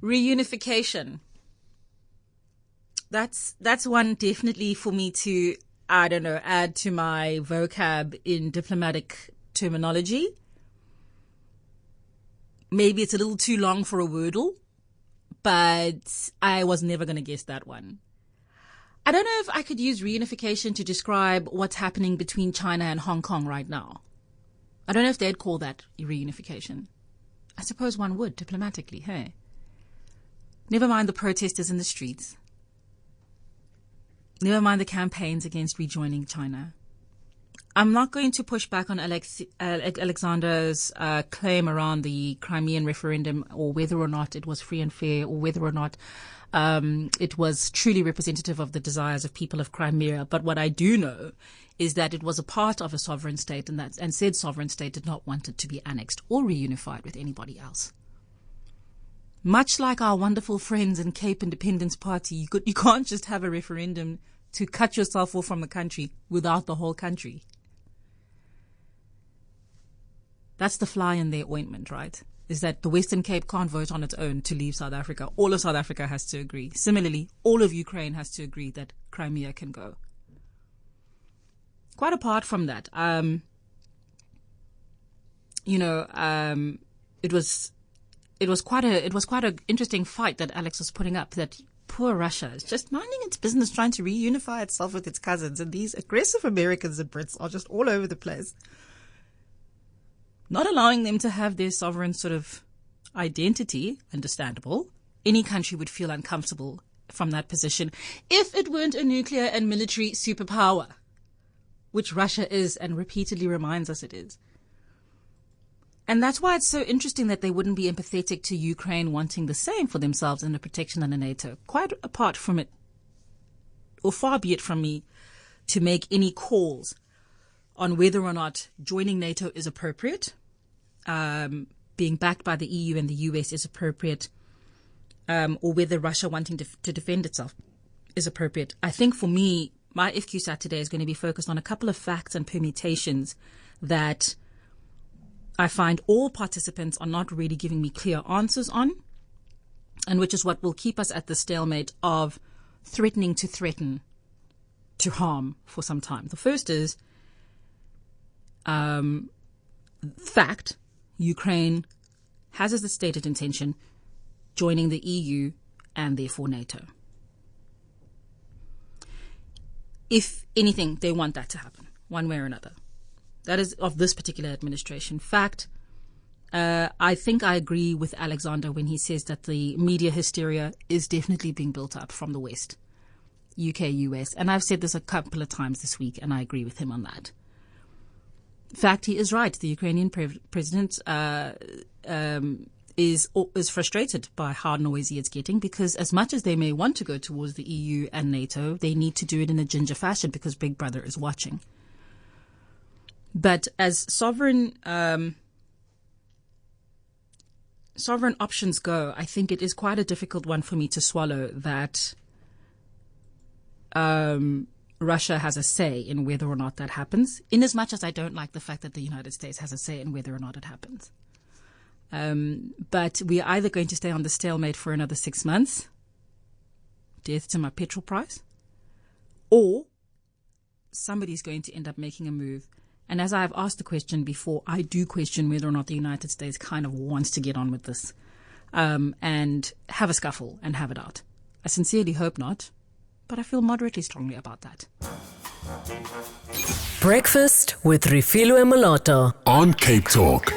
Reunification. That's one definitely for me to, I don't know, add to my vocab in diplomatic terminology. Maybe it's a little too long for a wordle, but I was never going to guess that one. I don't know if I could use reunification to describe what's happening between China and Hong Kong right now. I don't know if they'd call that reunification. I suppose one would, diplomatically, hey? Never mind the protesters in the streets. Never mind the campaigns against rejoining China. I'm not going to push back on Alexander's claim around the Crimean referendum, or whether or not it was free and fair, or whether or not it was truly representative of the desires of people of Crimea. But what I do know is that it was a part of a sovereign state, and said sovereign state did not want it to be annexed or reunified with anybody else. Much like our wonderful friends in Cape Independence Party, you can't just have a referendum to cut yourself off from the country without the whole country. That's the fly in their ointment, right? Is that the Western Cape can't vote on its own to leave South Africa. All of South Africa has to agree. Similarly, all of Ukraine has to agree that Crimea can go. Quite apart from that, it was quite an interesting fight that Alex was putting up. That poor Russia is just minding its business, trying to reunify itself with its cousins, and these aggressive Americans and Brits are just all over the place, not allowing them to have their sovereign sort of identity. Understandable. Any country would feel uncomfortable from that position if it weren't a nuclear and military superpower, which Russia is and repeatedly reminds us it is. And that's why it's so interesting that they wouldn't be empathetic to Ukraine wanting the same for themselves and the protection under NATO. Quite apart from it, or far be it from me to make any calls on whether or not joining NATO is appropriate, being backed by the EU and the US is appropriate, or whether Russia wanting to defend itself is appropriate. I think for me, my FQSAT today is going to be focused on a couple of facts and permutations that I find all participants are not really giving me clear answers on, and which is what will keep us at the stalemate of threatening to threaten to harm for some time. The first is fact: Ukraine has as a stated intention joining the EU and therefore NATO. If anything, they want that to happen, one way or another. That is of this particular administration. Fact, I think I agree with Alexander when he says that the media hysteria is definitely being built up from the West, UK, US. And I've said this a couple of times this week, and I agree with him on that. Fact, he is right. The Ukrainian president is frustrated by how noisy it's getting, because as much as they may want to go towards the EU and NATO, they need to do it in a ginger fashion because Big Brother is watching. But as sovereign options go, I think it is quite a difficult one for me to swallow that Russia has a say in whether or not that happens, in as much as I don't like the fact that the United States has a say in whether or not it happens. But we are either going to stay on the stalemate for another 6 months, death to my petrol price, or somebody's going to end up making a move. And as I've asked the question before, I do question whether or not the United States kind of wants to get on with this and have a scuffle and have it out. I sincerely hope not, but I feel moderately strongly about that. Breakfast with Refilwe Molota on Cape Talk.